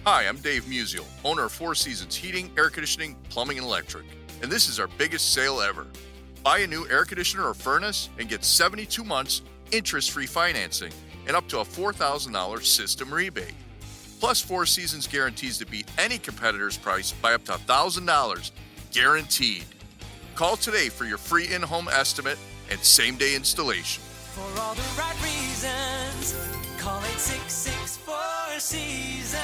Hi, I'm Dave Musial, owner of Four Seasons Heating, Air Conditioning, Plumbing, and Electric. And this is our biggest sale ever. Buy a new air conditioner or furnace and get 72 months interest-free financing and up to a $4,000 system rebate. Plus, Four Seasons guarantees to beat any competitor's price by up to $1,000, guaranteed. Call today for your free in-home estimate and same-day installation. For all the right reasons, call 866 Four Seasons.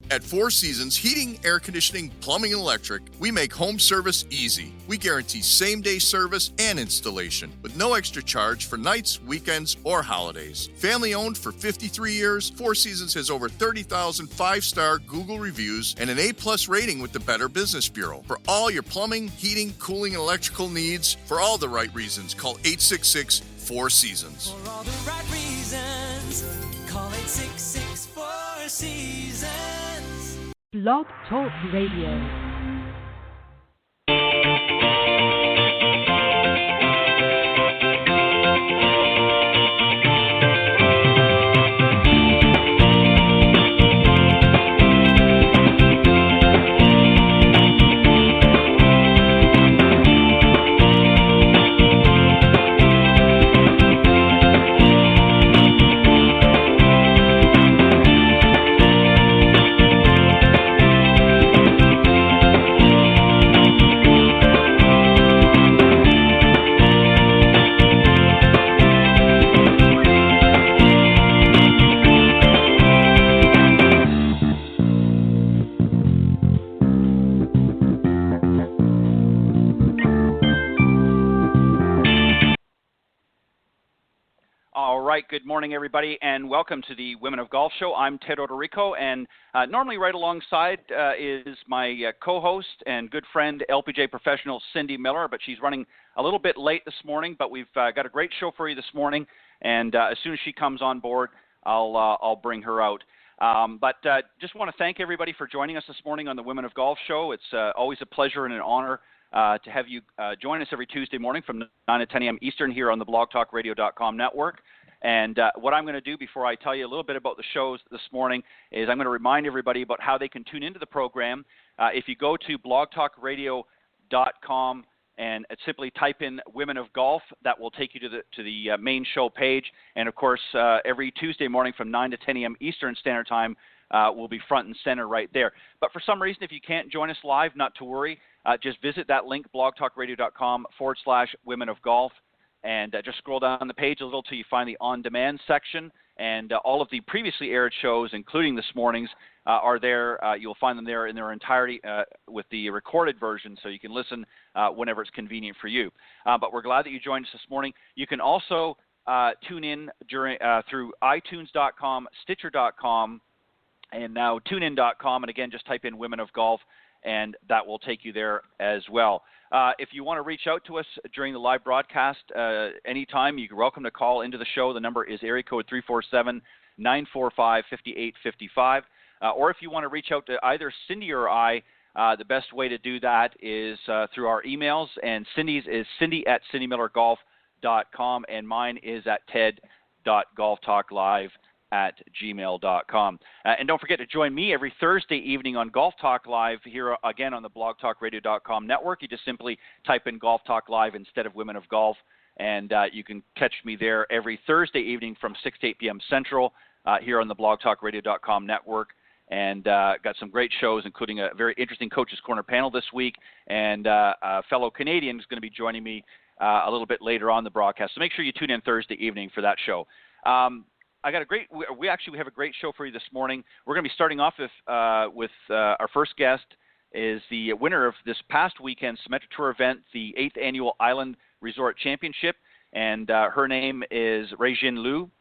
At Four Seasons Heating, Air Conditioning, Plumbing, and Electric, we make home service easy. We guarantee same-day service and installation with no extra charge for nights, weekends, or holidays. Family-owned for 53 years, Four Seasons has over 30,000 five-star Google reviews and an A-plus rating with the Better Business Bureau. For all your plumbing, heating, cooling, and electrical needs, for all the right reasons, call 866 Four Seasons. For all the right reasons, call 866 Four Seasons. Blog Talk Radio. Good morning, everybody, and welcome to the Women of Golf Show. I'm Ted Odorico, and normally right alongside is my co-host and good friend, LPGA professional Cindy Miller, but she's running a little bit late this morning, but we've got a great show for you this morning, and as soon as she comes on board, I'll bring her out. But just want to thank everybody for joining us this morning on the Women of Golf Show. It's always a pleasure and an honor to have you join us every Tuesday morning from 9 to 10 a.m. Eastern here on the blogtalkradio.com network. And what I'm going to do before I tell you a little bit about the shows this morning is I'm going to remind everybody about how they can tune into the program. If you go to blogtalkradio.com and simply type in Women of Golf, that will take you to the main show page. And, of course, every Tuesday morning from 9 to 10 a.m. Eastern Standard Time will be front and center right there. But for some reason, if you can't join us live, not to worry. Just visit that link, blogtalkradio.com/Women of Golf. And just scroll down the page a little till you find the on-demand section. And all of the previously aired shows, including this morning's, are there. You'll find them there in their entirety with the recorded version, so you can listen whenever it's convenient for you. But we're glad that you joined us this morning. You can also tune in through iTunes.com, Stitcher.com, and now TuneIn.com. And again, just type in Women of Golf, and that will take you there as well. If you want to reach out to us during the live broadcast anytime, you're welcome to call into the show. The number is area code 347-945-5855. Or if you want to reach out to either Cindy or I, the best way to do that is through our emails. And Cindy's is cindy@cindymillergolf.com, and mine is at ted.golftalklive@gmail.com. And don't forget to join me every Thursday evening on Golf Talk Live here again on the blogtalkradio.com network. You just simply type in Golf Talk Live instead of Women of Golf, and you can catch me there every Thursday evening from 6 to 8 p.m. Central here on the blogtalkradio.com network. And got some great shows, including a very interesting Coach's Corner panel this week, and a fellow Canadian is going to be joining me a little bit later on the broadcast. So make sure you tune in Thursday evening for that show. We have a great show for you this morning. We're going to be starting off with our first guest is the winner of this past weekend's Symetra Tour event, the 8th Annual Island Resort Championship, and her name is Ruixin Liu,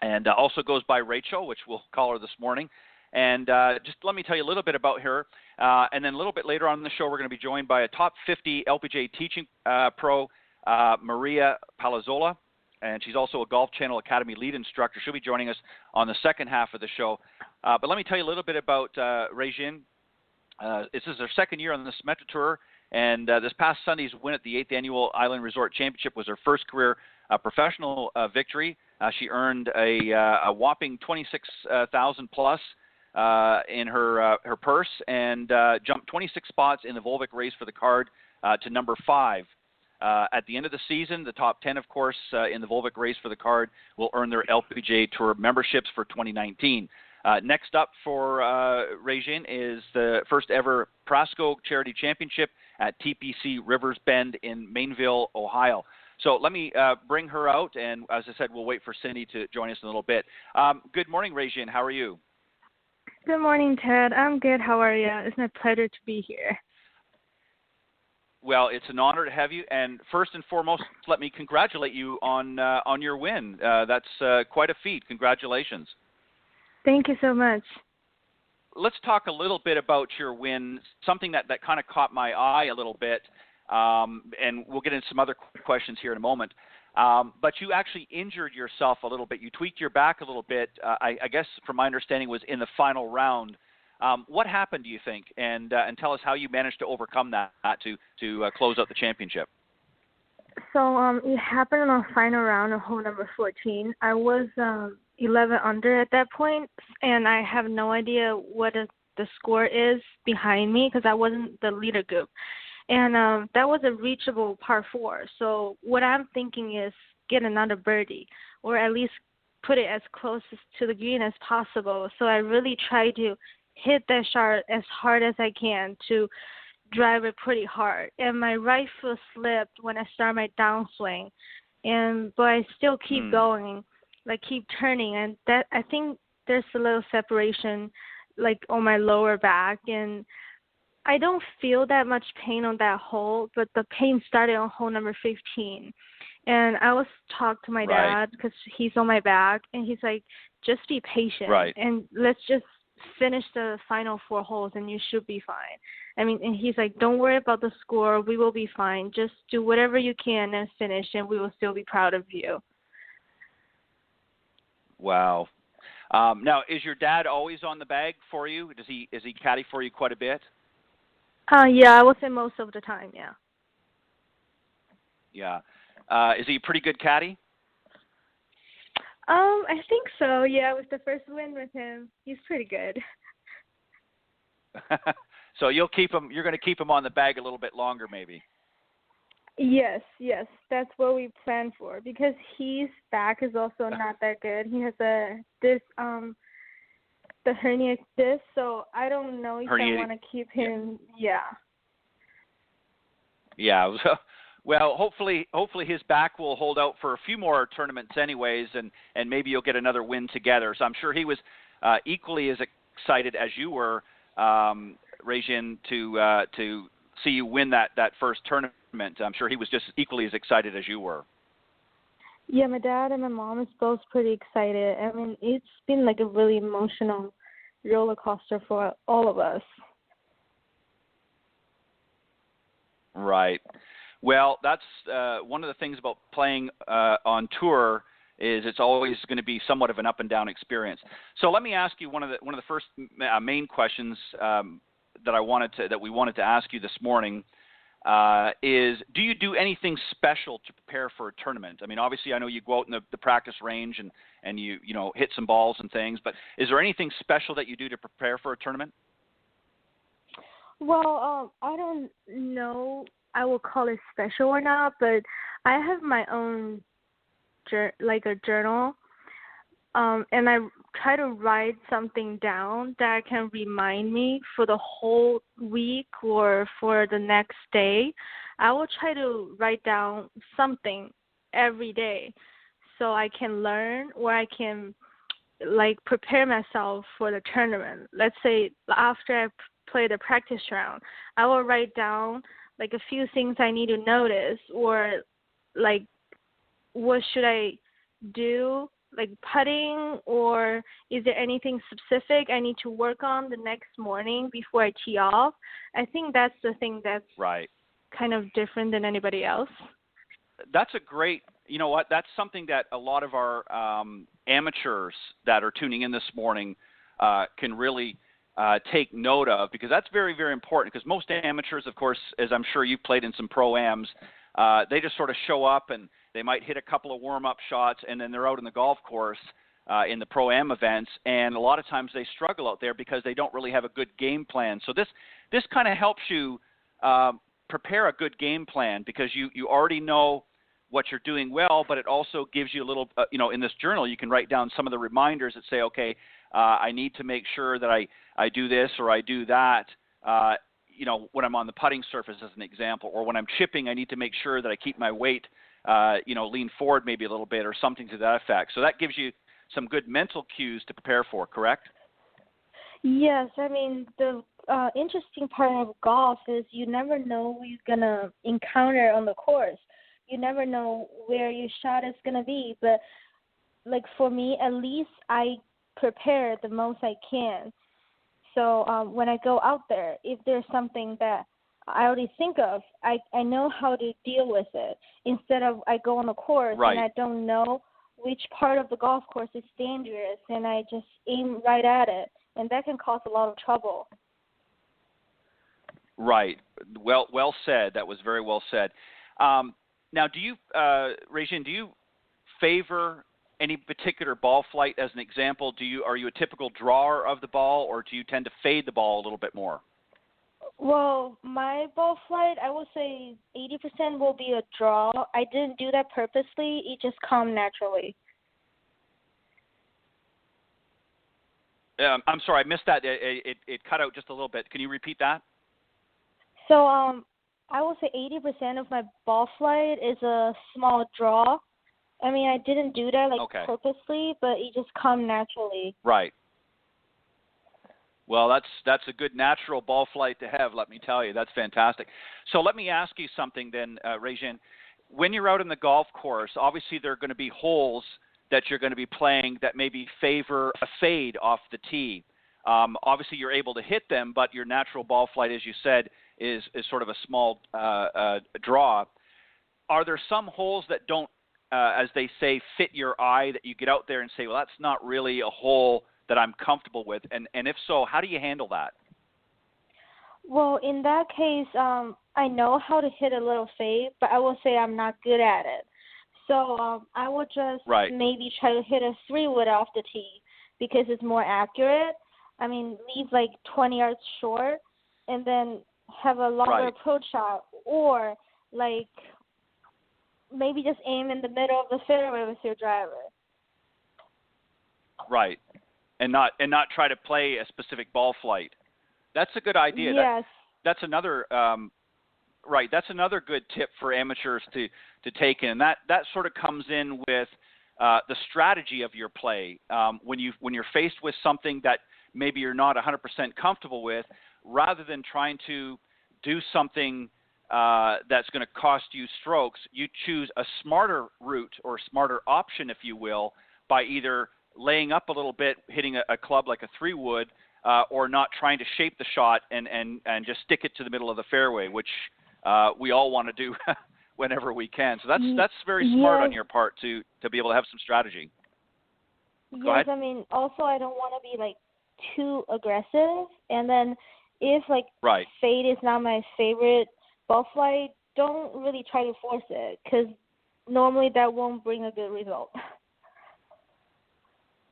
and also goes by Rachel, which we'll call her this morning. And just let me tell you a little bit about her, and then a little bit later on in the show, we're going to be joined by a top 50 LPGA teaching pro, Maria Palozola. And she's also a Golf Channel Academy lead instructor. She'll be joining us on the second half of the show. But let me tell you a little bit about Ruixin. This is her second year on the Symetra Tour, and this past Sunday's win at the 8th Annual Island Resort Championship was her first career professional victory. She earned a whopping $26,000 plus in her purse and jumped 26 spots in the Volvic race for the card to number 5. At the end of the season, the top 10, of course, in the Volvic race for the card will earn their LPGA Tour memberships for 2019. Next up for Ruixin is the first ever Prasco Charity Championship at TPC Rivers Bend in Mainville, Ohio. So let me bring her out, and as I said, we'll wait for Cindy to join us in a little bit. Good morning, Ruixin. How are you? Good morning, Ted. I'm good. How are you? It's my pleasure to be here. Well, it's an honor to have you, and first and foremost, let me congratulate you on your win. That's quite a feat. Congratulations. Thank you so much. Let's talk a little bit about your win, something that kind of caught my eye a little bit, and we'll get into some other questions here in a moment. But you actually injured yourself a little bit. You tweaked your back a little bit, I guess from my understanding was in the final round. What happened, do you think? And tell us how you managed to overcome that to close out the championship. So it happened on the final round of hole number 14. I was 11 under at that point, and I have no idea what the score is behind me because I wasn't the leader group. And that was a reachable par 4. So what I'm thinking is get another birdie or at least put it as close to the green as possible. So I really tried to hit that shot as hard as I can to drive it pretty hard. And my right foot slipped when I started my downswing. But I still keep going, like keep turning. And that I think there's a little separation like on my lower back. And I don't feel that much pain on that hole, but the pain started on hole number 15. And I was talking to my dad because he's on my back, and he's like, just be patient. And let's just finish the final 4 holes and you should be fine. I mean, and he's like, don't worry about the score. We will be fine. Just do whatever you can and finish, and we will still be proud of you. Wow. Now, is your dad always on the bag for you? Is he caddy for you quite a bit? Yeah, I would say most of the time, yeah. Yeah. Is he a pretty good caddy? I think so, yeah. It was the first win with him. He's pretty good. So you're going to keep him on the bag a little bit longer maybe. Yes, that's what we plan for because his back is also not that good. He has the hernia disc, so I don't know if I want to keep him. Yeah. Well, hopefully his back will hold out for a few more tournaments anyways, and maybe you'll get another win together. So I'm sure he was equally as excited as you were, Ruixin, to see you win that first tournament. I'm sure he was just equally as excited as you were. Yeah, my dad and my mom is both pretty excited. I mean, it's been like a really emotional roller coaster for all of us. Right. Well, that's one of the things about playing on tour is it's always going to be somewhat of an up and down experience. So let me ask you one of the first main questions that we wanted to ask you this morning is, do you do anything special to prepare for a tournament? I mean, obviously, I know you go out in the practice range and you hit some balls and things, but is there anything special that you do to prepare for a tournament? Well, I don't know I will call it special or not, but I have my own a journal, and I try to write something down that can remind me for the whole week or for the next day. I will try to write down something every day so I can learn or I can prepare myself for the tournament. Let's say after I play the practice round, I will write down a few things I need to notice, or what should I do, putting, or is there anything specific I need to work on the next morning before I tee off? I think that's the thing that's kind of different than anybody else. That's a great, that's something that a lot of our amateurs that are tuning in this morning can really take note of, because that's very, very important, because most amateurs, of course, as I'm sure you've played in some pro-ams, they just sort of show up and they might hit a couple of warm-up shots and then they're out in the golf course. in the Pro-Am events, and a lot of times they struggle out there because they don't really have a good game plan. So this kind of helps you prepare a good game plan because you already know what you're doing well, but it also gives you a little, in this journal, you can write down some of the reminders that say, okay, I need to make sure that I do this or I do that, when I'm on the putting surface as an example, or when I'm chipping, I need to make sure that I keep my weight, lean forward maybe a little bit or something to that effect. So that gives you some good mental cues to prepare for, correct? Yes, I mean, the interesting part of golf is you never know who you're going to encounter on the course. You never know where your shot is going to be. But, like, for me, at least I prepare the most I can. So when I go out there, if there's something that I already think of, I know how to deal with it. Instead of I go on the course right. and I don't know which part of the golf course is dangerous, and I just aim right at it. And that can cause a lot of trouble. Right. Well said. That was very well said. Now, do you, Ruixin, do you favor any particular ball flight as an example? Are you a typical drawer of the ball, or do you tend to fade the ball a little bit more? Well, my ball flight, I would say 80% will be a draw. I didn't do that purposely. It just come naturally. I'm sorry, I missed that. It cut out just a little bit. Can you repeat that? So I would say 80% of my ball flight is a small draw. I mean, I didn't do that purposely, but it just come naturally. Right. Well, that's a good natural ball flight to have, let me tell you. That's fantastic. So let me ask you something then, Ruixin. When you're out in the golf course, obviously there are going to be holes that you're going to be playing that maybe favor a fade off the tee. Obviously you're able to hit them, but your natural ball flight, as you said, is sort of a small draw. Are there some holes that don't, as they say, fit your eye, that you get out there and say, well, that's not really a hole that I'm comfortable with? And if so, how do you handle that? Well, in that case, I know how to hit a little fade, but I will say I'm not good at it. So I would just maybe try to hit a 3-wood off the tee because it's more accurate. I mean, leave like 20 yards short and then have a longer approach shot, or like maybe just aim in the middle of the fairway with your driver. Right. And not try to play a specific ball flight. That's a good idea. Yes. That's another that's another good tip for amateurs to take in. And that sort of comes in with the strategy of your play. When you're faced with something that maybe you're not 100% comfortable with, rather than trying to do something that's going to cost you strokes, you choose a smarter route or smarter option, if you will, by either laying up a little bit, hitting a club like a 3-wood, or not trying to shape the shot and just stick it to the middle of the fairway, which we all want to do whenever we can. So that's very smart on your part to be able to have some strategy. Go ahead. I mean, also I don't want to be like too aggressive, and then if fade is not my favorite ball flight, don't really try to force it, because normally that won't bring a good result.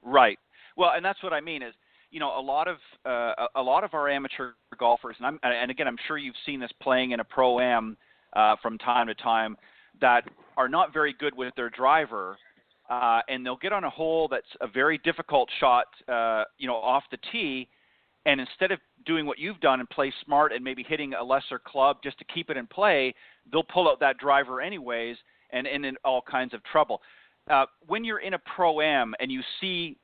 Right. Well, and that's what I mean is, a lot of our amateur golfers, and again, I'm sure you've seen this playing in a Pro-Am from time to time, that are not very good with their driver, and they'll get on a hole that's a very difficult shot, off the tee, and instead of doing what you've done and play smart and maybe hitting a lesser club just to keep it in play, they'll pull out that driver anyways and end in all kinds of trouble. When you're in a Pro-Am and you see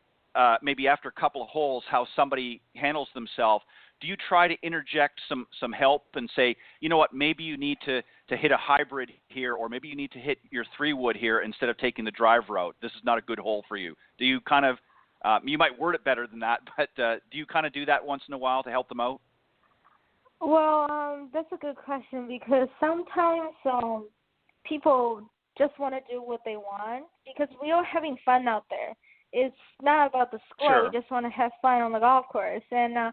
maybe after a couple of holes how somebody handles themselves, do you try to interject some help and say, you know what, maybe you need to hit a hybrid here, or maybe you need to hit your 3-wood here instead of taking the driver route? This is not a good hole for you. Do you kind of, you might word it better than that, but do you kind of do that once in a while to help them out? Well, that's a good question, because sometimes people just want to do what they want, because we are having fun out there. It's not about the score. Sure. We just want to have fun on the golf course. And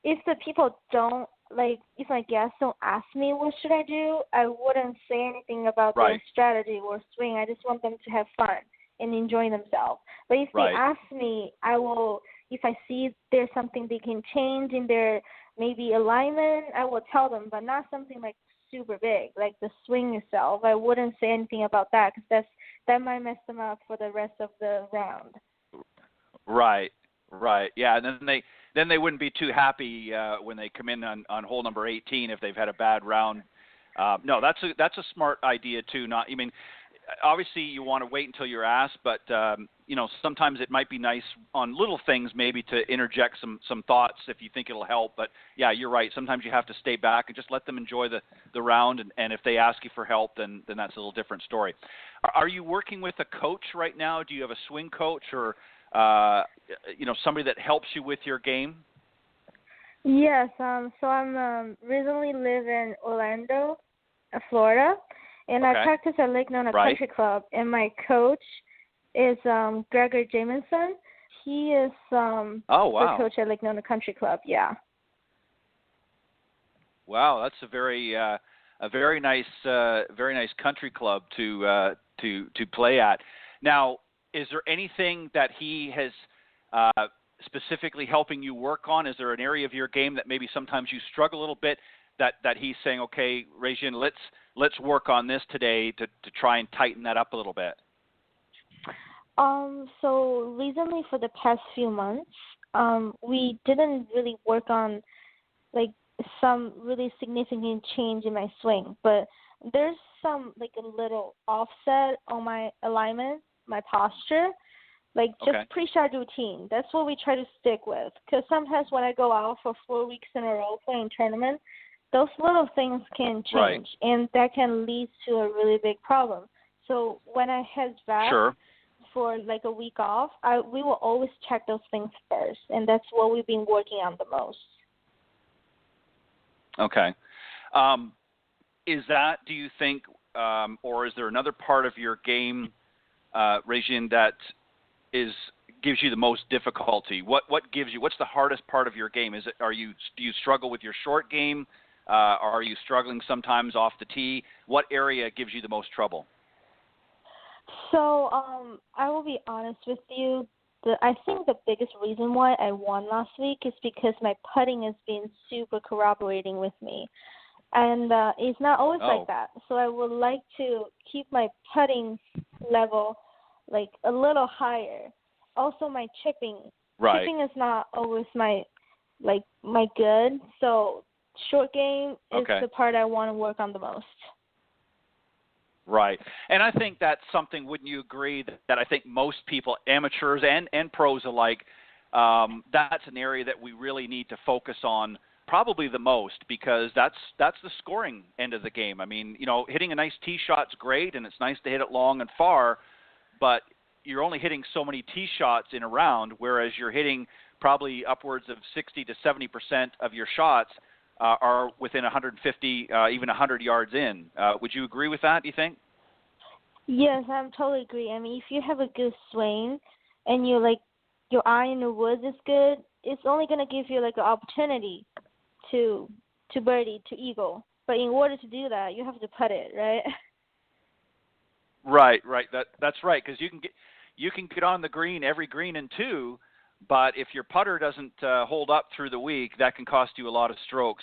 if the people don't, if my guests don't ask me what should I do, I wouldn't say anything about their strategy or swing. I just want them to have fun. and enjoying themselves. But if Right. they ask me, if I see there's something they can change in their maybe alignment, I will tell them, but not something like super big, like the swing itself. I wouldn't say anything about that because that might mess them up for the rest of the round. Right. Yeah, and then they wouldn't be too happy when they come in on hole number 18 if they've had a bad round. No, that's a smart idea too. Obviously you want to wait until you're asked, but sometimes it might be nice on little things maybe to interject some thoughts if you think it'll help. But yeah, you're right. Sometimes you have to stay back and just let them enjoy the round, and if they ask you for help, then that's a little different story. Are you working with a coach right now? Do you have a swing coach or somebody that helps you with your game? Yes, so I'm recently live in Orlando, Florida, and Okay. I practice at Lake Nona Country Club, and my coach is Gregor Jamison. He is the coach at Lake Nona Country Club. Yeah. Wow, that's a very nice country club to play at. Now, is there anything that he has specifically helping you work on? Is there an area of your game that maybe sometimes you struggle a little bit that he's saying, okay, Ruixin, let's work on this today to try and tighten that up a little bit? So recently for the past few months, we didn't really work on like some really significant change in my swing, but there's some like a little offset on my alignment, my posture, like just pre-shot routine. That's what we try to stick with, because sometimes when I go out for 4 weeks in a row playing tournament, those little things can change, and that can lead to a really big problem. So when I head back for like a week off, we will always check those things first, and that's what we've been working on the most. Okay. Is that, do you think, or is there another part of your game, Ruixin, that gives you the most difficulty? What's the hardest part of your game? Do you struggle with your short game? Are you struggling sometimes off the tee? What area gives you the most trouble? So I will be honest with you. I think the biggest reason why I won last week is because my putting has been super cooperating with me. And it's not always like that. So I would like to keep my putting level like a little higher. Also my chipping. Chipping is not always my good. So short game is the part I want to work on the most. Right. And I think that's something, wouldn't you agree, that I think most people, amateurs and pros alike, that's an area that we really need to focus on probably the most, because that's the scoring end of the game. I mean, hitting a nice tee shot's great, and it's nice to hit it long and far, but you're only hitting so many tee shots in a round, whereas you're hitting probably upwards of 60 to 70% of your shots are within 150, even 100 yards in. Would you agree with that, do you think? Yes, I totally agree. I mean, if you have a good swing and your eye in the woods is good, it's only going to give you like an opportunity to birdie, to eagle. But in order to do that, you have to putt it, right? Right. That's right, because you can get on the green, every green in two, but if your putter doesn't hold up through the week, that can cost you a lot of strokes.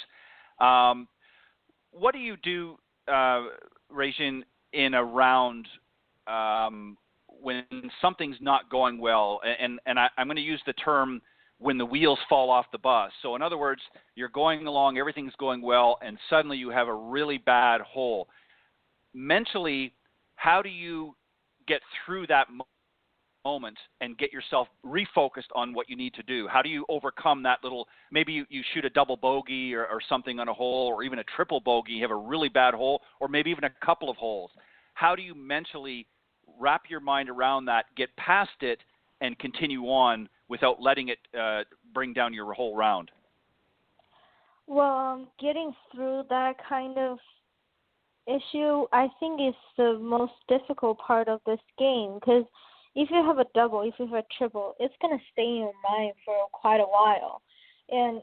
What do you do, Ruixin, in a round when something's not going well? And I'm going to use the term when the wheels fall off the bus. So in other words, you're going along, everything's going well, and suddenly you have a really bad hole. Mentally, how do you get through that moment and get yourself refocused on what you need to do? How do you overcome that little, maybe you shoot a double bogey or something on a hole, or even a triple bogey, you have a really bad hole, or maybe even a couple of holes. How do you mentally wrap your mind around that, get past it, and continue on without letting it bring down your whole round? Well, getting through that kind of issue, I think, is the most difficult part of this game, because if you have a double, if you have a triple, it's going to stay in your mind for quite a while. And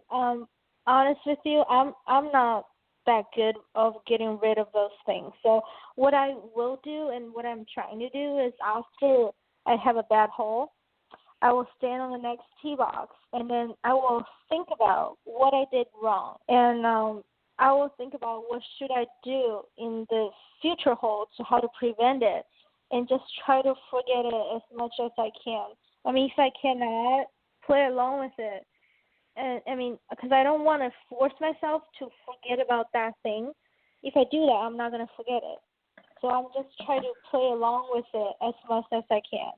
honest with you, I'm not that good of getting rid of those things. So what I will do and what I'm trying to do is after I have a bad hole, I will stand on the next tee box, and then I will think about what I did wrong, and I will think about what should I do in the future holes, how to prevent it, and just try to forget it as much as I can. I mean, if I cannot, play along with it. And I mean, because I don't want to force myself to forget about that thing. If I do that, I'm not going to forget it. So I'm just trying to play along with it as much as I can.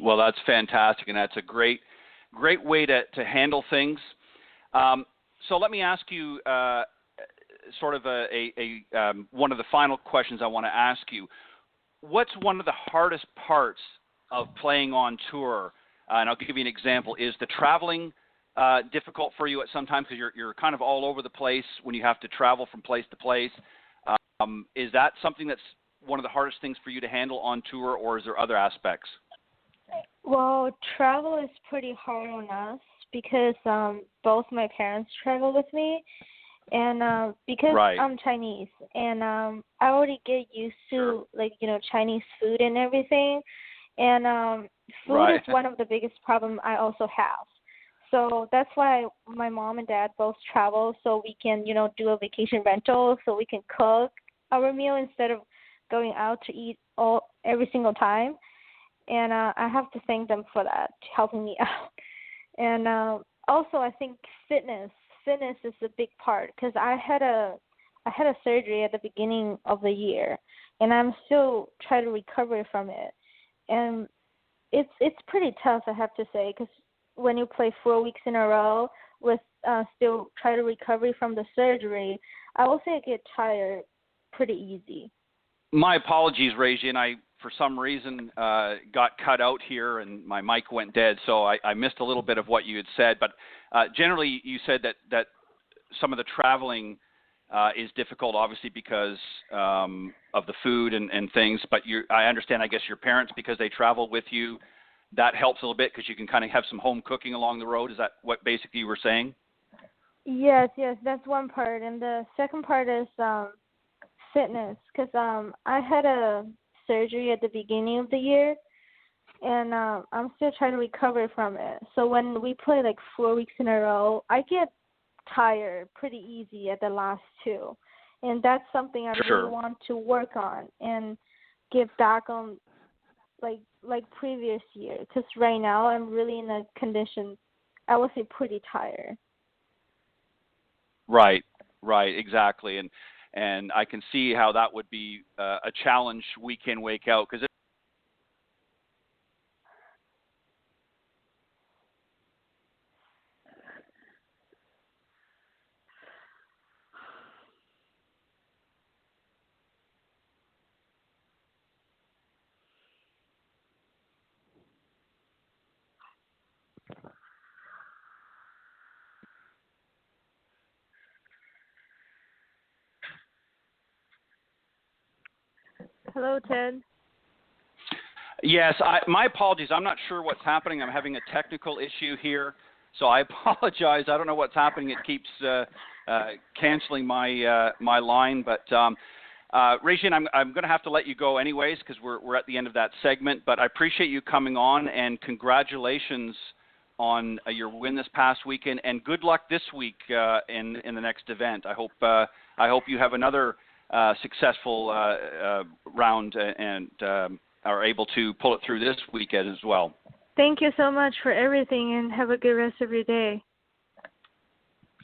Well, that's fantastic, and that's a great way to handle things. So let me ask you sort of one of the final questions I want to ask you. What's one of the hardest parts of playing on tour? And I'll give you an example. Is the traveling difficult for you at some time because you're kind of all over the place when you have to travel from place to place? Is that something that's one of the hardest things for you to handle on tour, or is there other aspects? Well, travel is pretty hard on us because both my parents travel with me, and because Right. I'm Chinese, and I already get used to Chinese food and everything, and food Right. is one of the biggest problems I also have. So that's why my mom and dad both travel, so we can do a vacation rental, so we can cook our meal instead of going out to eat every single time. And I have to thank them for that, helping me out. And also, I think fitness is a big part because I had a surgery at the beginning of the year, and I'm still trying to recover from it. And it's pretty tough, I have to say, because when you play 4 weeks in a row with still try to recover from the surgery, I will say I get tired pretty easy. My apologies, Ruixin. I, for some reason, got cut out here and my mic went dead, so I missed a little bit of what you had said. But generally, you said that some of the traveling is difficult, obviously, because of the food and things. But I understand, I guess, your parents, because they travel with you, that helps a little bit because you can kind of have some home cooking along the road. Is that what basically you were saying? Yes, that's one part. And the second part is fitness, because I had a surgery at the beginning of the year, and I'm still trying to recover from it. So when we play like 4 weeks in a row, I get tired pretty easy at the last two, and that's something I really want to work on and get back on like previous year, because right now I'm really in a condition, I would say, pretty tired. Right, exactly, and I can see how that would be a challenge week in, week out, because Hello, Ted. Yes, my apologies. I'm not sure what's happening. I'm having a technical issue here, so I apologize. I don't know what's happening. It keeps canceling my line. But Ruixin, I'm going to have to let you go anyways because we're at the end of that segment. But I appreciate you coming on, and congratulations on your win this past weekend, and good luck this week in the next event. I hope you have another successful round and are able to pull it through this weekend as well. Thank you so much for everything, and have a good rest of your day.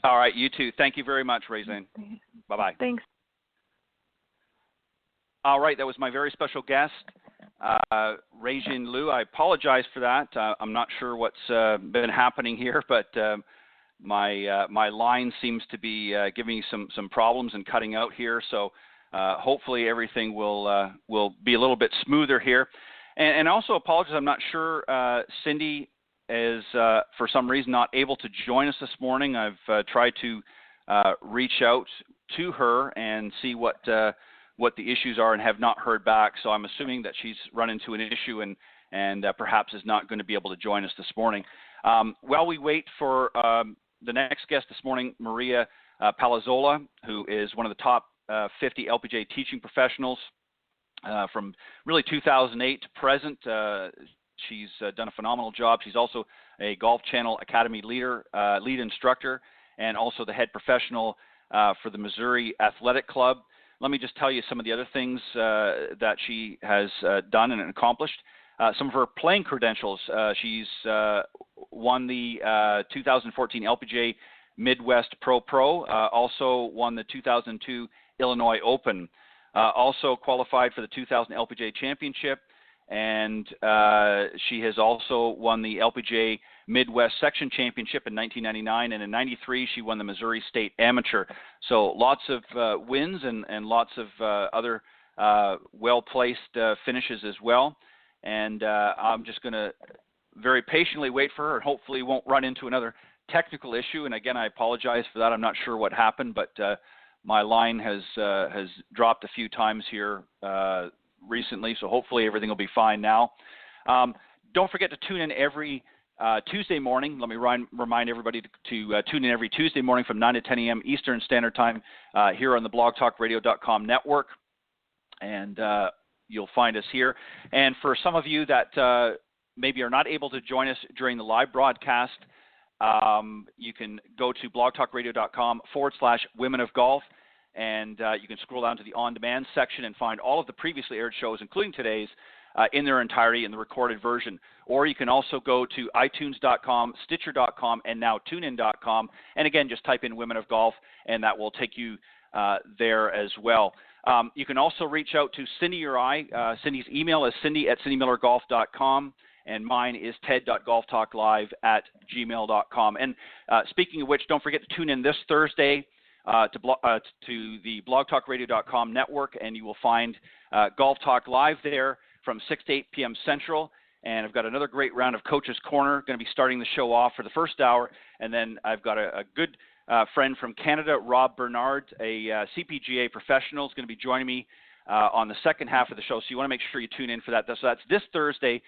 All right, you too. Thank you very much, Ruixin. Bye-bye. Thanks. All right, that was my very special guest, Ruixin Liu. I apologize for that. I'm not sure what's been happening here, but my line seems to be giving me some problems and cutting out here. So hopefully everything will be a little bit smoother here. And also apologize. I'm not sure Cindy is for some reason not able to join us this morning. I've tried to reach out to her and see what the issues are and have not heard back. So I'm assuming that she's run into an issue and perhaps is not going to be able to join us this morning. While we wait for the next guest this morning, Maria Palozola, who is one of the top 50 LPGA teaching professionals. from really 2008 to present. She's done a phenomenal job. She's also a Golf Channel Academy lead instructor, and also the head professional for the Missouri Athletic Club. Let me just tell you some of the other things that she has done and accomplished. Some of her playing credentials. She's won the 2014 LPGA Midwest Pro, also won the 2002 Illinois Open, also qualified for the 2000 LPGA Championship, and she has also won the LPGA Midwest Section Championship in 1999, and in 93 she won the Missouri State Amateur. So lots of wins and lots of other well-placed finishes as well. And I'm just going to very patiently wait for her and hopefully won't run into another technical issue. And again, I apologize for that. I'm not sure what happened, but my line has dropped a few times here recently, so hopefully everything will be fine now. Don't forget to tune in every Tuesday morning. Let me remind everybody to tune in every Tuesday morning from 9 to 10 a.m. Eastern Standard Time here on the blogtalkradio.com network. And you'll find us here. And for some of you that maybe are not able to join us during the live broadcast, you can go to blogtalkradio.com/Women of Golf, and you can scroll down to the on-demand section and find all of the previously aired shows, including today's, in their entirety in the recorded version. Or you can also go to iTunes.com, Stitcher.com, and now TuneIn.com. And again, just type in Women of Golf, and that will take you there as well. You can also reach out to Cindy or I. Cindy's email is cindy@cindymillergolf.com, and mine is ted.golftalklive@gmail.com. And speaking of which, don't forget to tune in this Thursday to the blogtalkradio.com network, and you will find Golf Talk Live there from 6 to 8 p.m. Central. And I've got another great round of Coach's Corner, going to be starting the show off for the first hour. And then I've got a good friend from Canada, Rob Bernard, a CPGA professional, is going to be joining me on the second half of the show. So you want to make sure you tune in for that. So that's this Thursday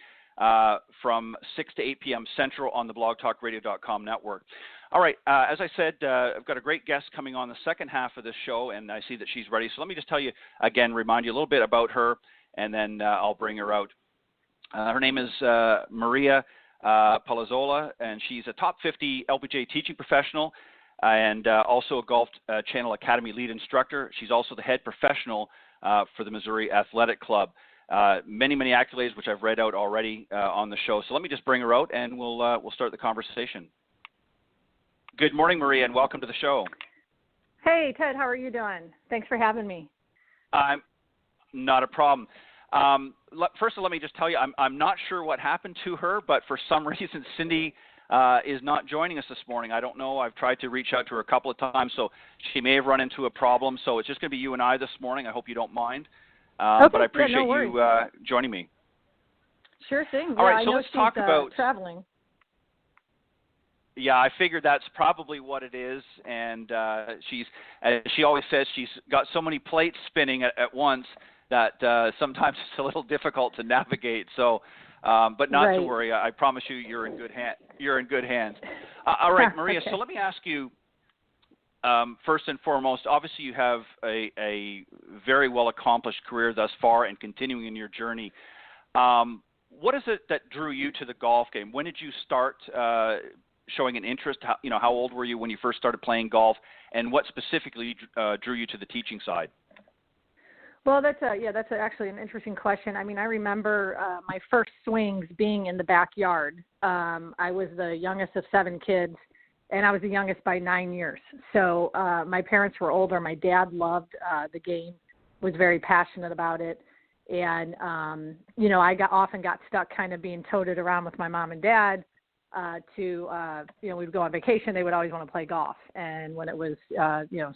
from 6 to 8 p.m. Central on the blogtalkradio.com network. All right, as I said, I've got a great guest coming on the second half of this show, and I see that she's ready. So let me just tell you again, remind you a little bit about her, and then I'll bring her out. Her name is Maria Palozola, and she's a top 50 LPGA teaching professional, and also a Golf Channel Academy lead instructor. She's also the head professional for the Missouri Athletic Club. Many accolades, which I've read out already on the show. So let me just bring her out, and we'll start the conversation. Good morning, Maria, and welcome to the show. Hey, Ted, how are you doing? Thanks for having me. Not a problem. First of all, let me just tell you, I'm not sure what happened to her, but for some reason, Cindy is not joining us this morning. I don't know. I've tried to reach out to her a couple of times, so she may have run into a problem. So it's just going to be you and I this morning. I hope you don't mind. Okay, but I appreciate you joining me. Sure thing. All right, I so know let's talk about traveling. Yeah, I figured that's probably what it is. And she always says, she's got so many plates spinning at once that sometimes it's a little difficult to navigate. So, but not to worry. I promise you, you're in good hands. All right, Maria. Okay. So let me ask you, first and foremost. Obviously, you have a very well accomplished career thus far, and continuing in your journey. What is it that drew you to the golf game? When did you start showing an interest? How old were you when you first started playing golf, and what specifically drew you to the teaching side? Well, that's actually an interesting question. I mean, I remember my first swings being in the backyard. I was the youngest of 7 kids, and I was the youngest by 9 years. So my parents were older. My dad loved the game, was very passionate about it. And, I often got stuck kind of being toted around with my mom and dad we'd go on vacation. They would always want to play golf. And when it was,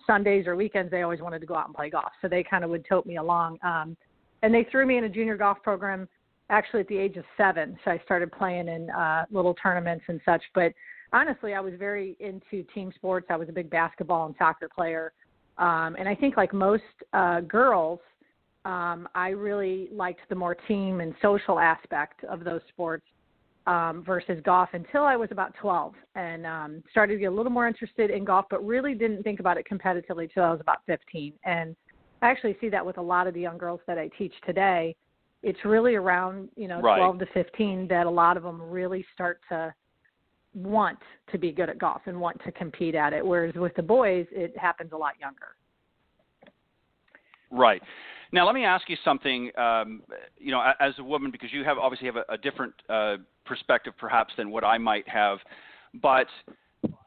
Sundays or weekends, they always wanted to go out and play golf. So they kind of would tote me along. And they threw me in a junior golf program actually at the age of 7. So I started playing in little tournaments and such. But honestly, I was very into team sports. I was a big basketball and soccer player. And I think like most girls, I really liked the more team and social aspect of those sports versus golf until I was about 12 and started to get a little more interested in golf, but really didn't think about it competitively until I was about 15. And I actually see that with a lot of the young girls that I teach today. It's really around, Right. 12 to 15 that a lot of them really start to want to be good at golf and want to compete at it, whereas with the boys, it happens a lot younger. Right. Now, let me ask you something, as a woman, because you obviously have a different perspective perhaps than what I might have, but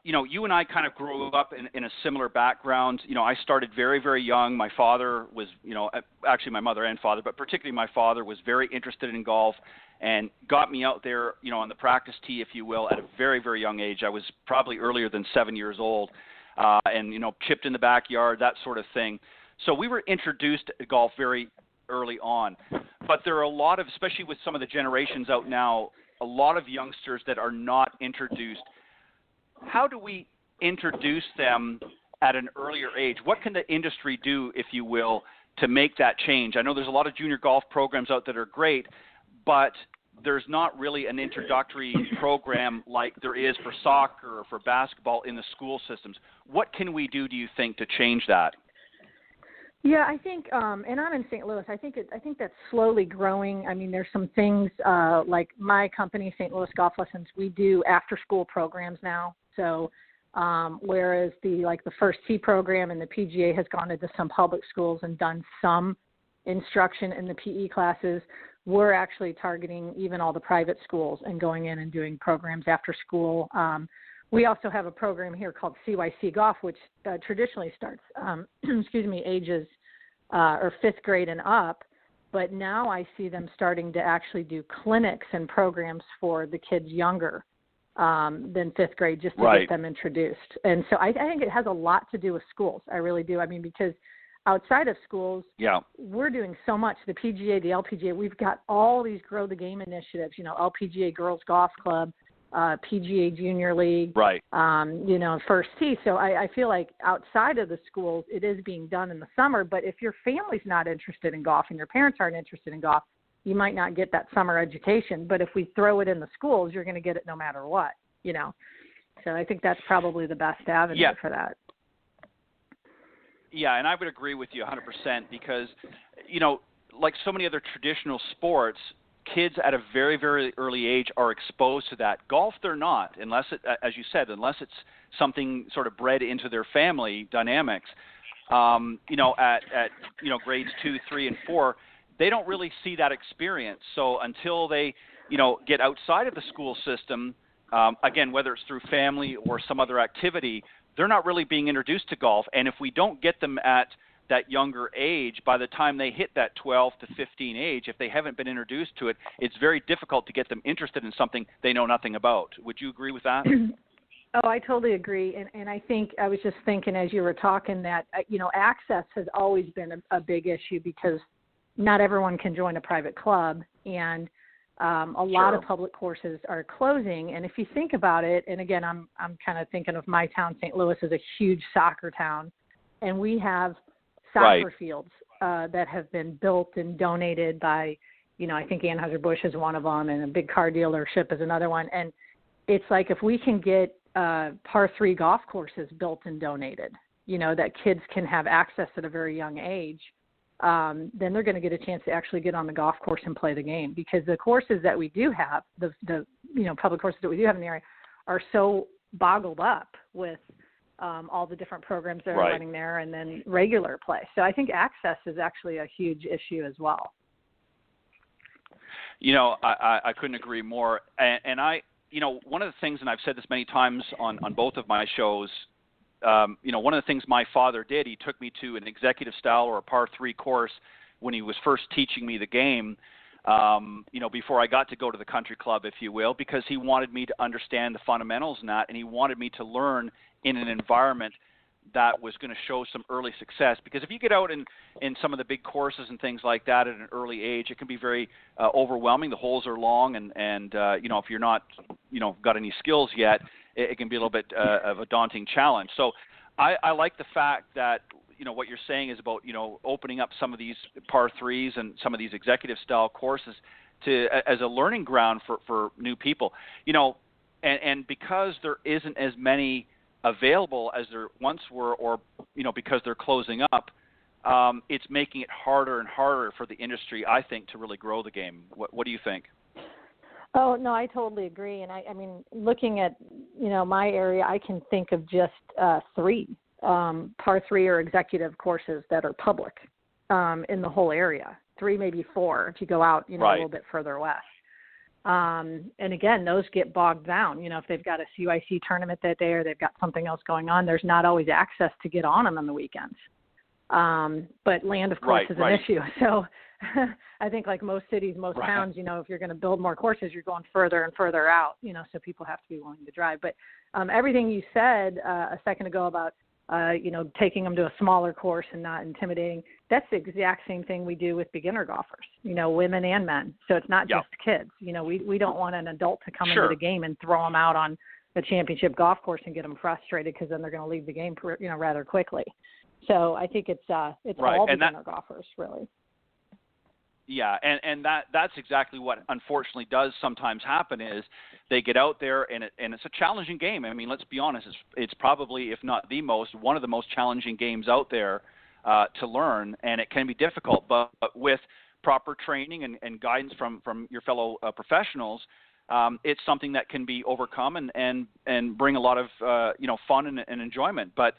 you and I kind of grew up in a similar background. I started very, very young. My father was, actually my mother and father, but particularly my father was very interested in golf and got me out there, on the practice tee, if you will, at a very, very young age. I was probably earlier than 7 years old, and, chipped in the backyard, that sort of thing. So we were introduced to golf very early on. But there are a lot of, especially with some of the generations out now, a lot of youngsters that are not introduced. How do we introduce them at an earlier age? What can the industry do, if you will, to make that change? I know there's a lot of junior golf programs out that are great, but there's not really an introductory program like there is for soccer or for basketball in the school systems. What can we do you think, to change that? Yeah, I think, and I'm in St. Louis. I think that's slowly growing. I mean, there's some things like my company, St. Louis Golf Lessons. We do after-school programs now. So, whereas the First Tee program and the PGA has gone into some public schools and done some instruction in the PE classes, we're actually targeting even all the private schools and going in and doing programs after school. We also have a program here called CYC Golf, which traditionally starts, ages or fifth grade and up. But now I see them starting to actually do clinics and programs for the kids younger than fifth grade, just to get them introduced. And so I think it has a lot to do with schools. I really do. I mean, because outside of schools, we're doing so much. The PGA, the LPGA, we've got all these Grow the Game initiatives, LPGA Girls Golf Club, PGA Junior League, First Tee. So I feel like outside of the schools, it is being done in the summer. But if your family's not interested in golf and your parents aren't interested in golf, you might not get that summer education. But if we throw it in the schools, you're going to get it no matter what, So I think that's probably the best avenue for that. Yeah, and I would agree with you 100% because, like so many other traditional sports, kids at a very, very early age are exposed to that. Golf, they're not, unless as you said, unless it's something sort of bred into their family dynamics. At grades 2, 3, and 4, they don't really see that experience. So until they, get outside of the school system, again, whether it's through family or some other activity, they're not really being introduced to golf. And if we don't get them at that younger age, by the time they hit that 12 to 15 age, if they haven't been introduced to it, it's very difficult to get them interested in something they know nothing about. Would you agree with that? Oh, I totally agree. And I think I was just thinking as you were talking that, access has always been a big issue because not everyone can join a private club. And a lot of public courses are closing. And if you think about it, and again, I'm kind of thinking of my town, St. Louis is a huge soccer town. And we have soccer fields that have been built and donated by, I think Anheuser-Busch is one of them, and a big car dealership is another one. And it's like if we can get par 3 golf courses built and donated, that kids can have access at a very young age, then they're going to get a chance to actually get on the golf course and play the game. Because the courses that we do have, the public courses that we do have in the area, are so boggled up with all the different programs that are running there and then regular play. So I think access is actually a huge issue as well. I couldn't agree more. And I, one of the things, and I've said this many times on both of my shows, one of the things my father did, he took me to an executive style or a par 3 course when he was first teaching me the game, before I got to go to the country club, if you will, because he wanted me to understand the fundamentals in that, and he wanted me to learn in an environment that was going to show some early success. Because if you get out in some of the big courses and things like that at an early age, it can be very overwhelming. The holes are long, and if you're not, got any skills yet, it can be a little bit of a daunting challenge. So I like the fact that, what you're saying is about, opening up some of these par 3s and some of these executive style courses as a learning ground for new people, and because there isn't as many available as there once were, or because they're closing up, it's making it harder and harder for the industry, I think, to really grow the game. What do you think? Oh, no, I totally agree. And I mean, looking at, my area, I can think of just 3 par 3 or executive courses that are public in the whole area. 3, maybe 4 if you go out, a little bit further west. And again, those get bogged down. If they've got a CYC tournament that day or they've got something else going on, there's not always access to get on them on the weekends. But land, of course, is an issue. So I think like most cities, most towns, if you're going to build more courses, you're going further and further out, so people have to be willing to drive. But everything you said a second ago about, taking them to a smaller course and not intimidating, that's the exact same thing we do with beginner golfers, women and men. So it's not just kids. We don't want an adult to come into the game and throw them out on a championship golf course and get them frustrated because then they're going to leave the game, rather quickly. So I think it's all beginner golfers, really. Yeah, and that's exactly what unfortunately does sometimes happen is they get out there and it's a challenging game. I mean, let's be honest, it's probably, if not one of the most challenging games out there to learn, and it can be difficult. But with proper training and guidance from your fellow professionals, it's something that can be overcome and bring a lot of fun and enjoyment. But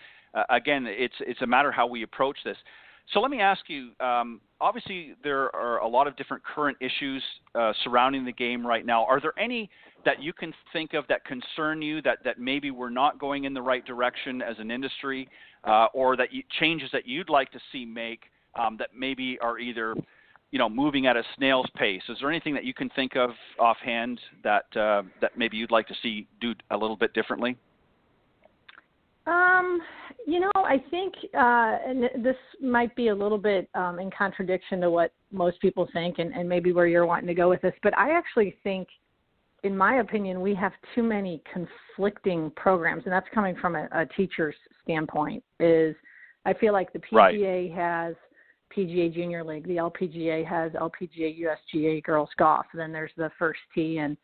again, it's a matter how we approach this. So let me ask you, obviously there are a lot of different current issues surrounding the game right now. Are there any that you can think of that concern you, that maybe we're not going in the right direction as an industry, or that changes that you'd like to see make that maybe are either moving at a snail's pace? Is there anything that you can think of offhand that maybe you'd like to see do a little bit differently? I think, and this might be a little bit in contradiction to what most people think and maybe where you're wanting to go with this, but I actually think, in my opinion, we have too many conflicting programs, and that's coming from a teacher's standpoint, is I feel like the PGA has PGA Junior League, the LPGA has LPGA USGA Girls Golf, then there's the First Tee, and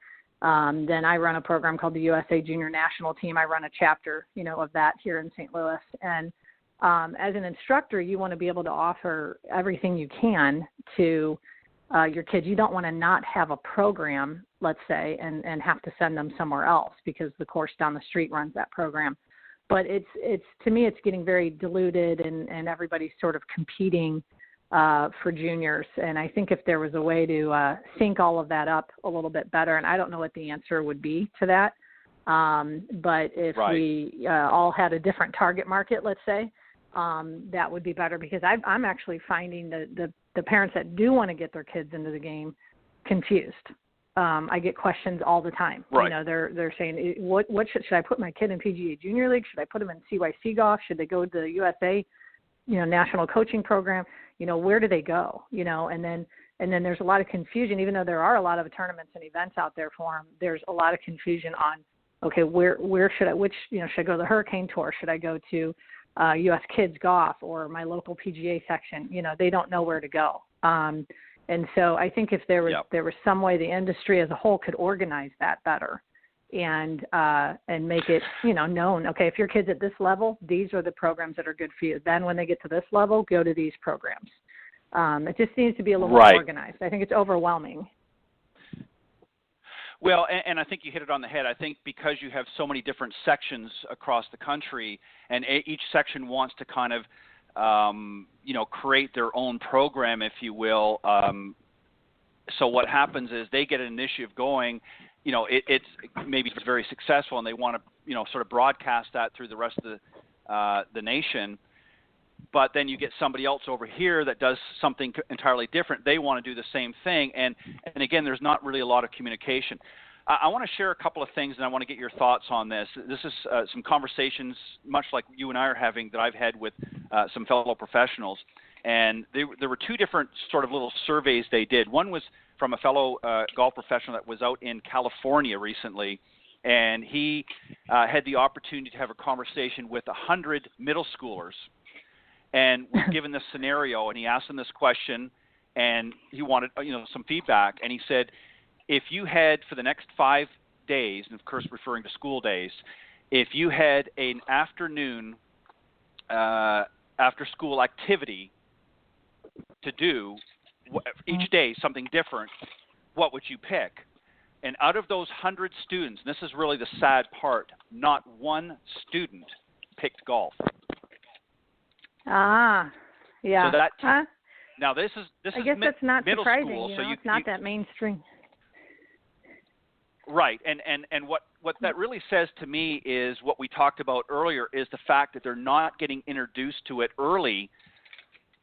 then I run a program called the USA Junior National Team. I run a chapter, of that here in St. Louis. And as an instructor, you want to be able to offer everything you can to your kids. You don't want to not have a program, let's say, and have to send them somewhere else because the course down the street runs that program. But it's to me, it's getting very diluted and everybody's sort of competing for juniors. And I think if there was a way to sync all of that up a little bit better, and I don't know what the answer would be to that, but if we all had a different target market, let's say, that would be better, because I'm actually finding the parents that do want to get their kids into the game confused. I get questions all the time. They're saying, what should I put my kid in PGA Junior League? Should I put them in CYC golf? Should they go to the USA, national coaching program? Where do they go? And then there's a lot of confusion, even though there are a lot of tournaments and events out there for them. There's a lot of confusion on, okay, where should I, should I go to the Hurricane Tour? Should I go to US Kids Golf or my local PGA section? They don't know where to go. And so I think if there was some way the industry as a whole could organize that better and make it, known, okay, if your kid's at this level, these are the programs that are good for you. Then when they get to this level, go to these programs. It just needs to be a little more organized. I think it's overwhelming. Well, and I think you hit it on the head. I think because you have so many different sections across the country, and each section wants to kind of, create their own program, if you will. So what happens is they get an initiative going. It's very successful, and they want to, sort of broadcast that through the rest of the nation. But then you get somebody else over here that does something entirely different. They want to do the same thing, and again, there's not really a lot of communication. I want to share a couple of things, and I want to get your thoughts on this. This is some conversations, much like you and I are having, that I've had with some fellow professionals. And there were two different sort of little surveys they did. One was from a fellow golf professional that was out in California recently, and he had the opportunity to have a conversation with 100 middle schoolers, and was given this scenario, and he asked them this question, and he wanted some feedback, and he said, if you had, for the next 5 days, and of course referring to school days, if you had an afternoon after school activity to do each day, something different, what would you pick? And out of those 100 students, and this is really the sad part, not one student picked golf. Yeah. So that now this is I guess that's not middle surprising. school, You so know, it's not that mainstream. Right, and what that really says to me is what we talked about earlier is the fact that they're not getting introduced to it early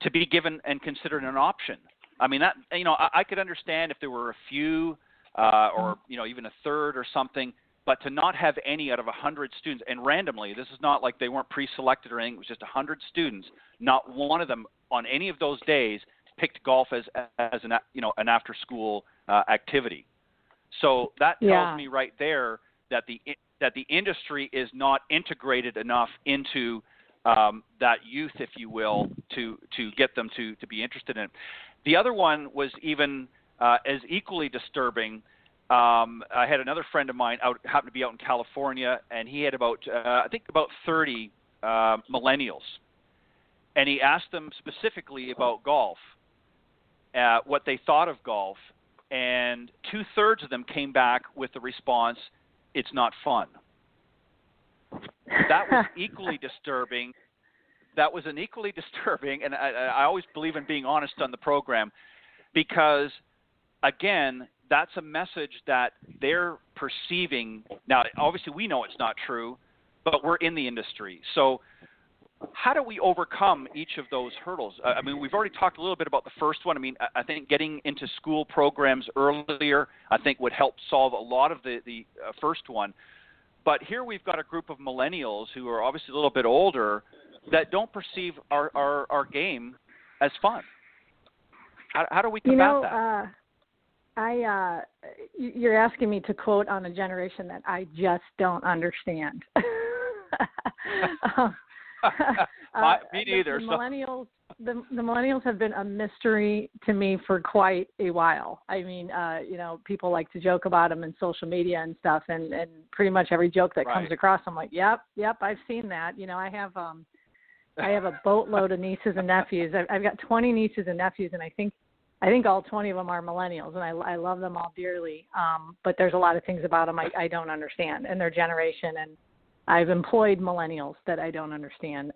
to be given and considered an option. I mean, that, you know, I could understand if there were a few or, you know, even a third or something, but to not have any out of 100 students, and randomly, this is not like they weren't pre-selected or anything, it was just 100 students, not one of them on any of those days picked golf as an, you know, an after-school activity. So that tells me right there that the industry is not integrated enough into that youth, if you will, to get them to be interested in it. The other one was even as equally disturbing. I had another friend of mine happened to be out in California, and he had about 30 millennials, and he asked them specifically about golf, what they thought of golf, and 2/3 of them came back with the response, "It's not fun." That was equally disturbing. That was an equally disturbing, and I always believe in being honest on the program, because, again, that's a message that they're perceiving. Now, obviously, we know it's not true, but we're in the industry. So how do we overcome each of those hurdles? I mean, we've already talked a little bit about the first one. I mean, I think getting into school programs earlier, I think, would help solve a lot of the first one. But here we've got a group of millennials who are obviously a little bit older that don't perceive our game as fun. How do we combat that? You're asking me to quote on a generation that I just don't understand. Me neither. The millennials have been a mystery to me for quite a while. I mean, you know, people like to joke about them in social media and stuff, and pretty much every joke that comes across, I'm like, yep, I've seen that. You know, I have a boatload of nieces and nephews. I've got 20 nieces and nephews, and I think all 20 of them are millennials, and I love them all dearly. But there's a lot of things about them I don't understand, and their generation, and I've employed millennials that I don't understand.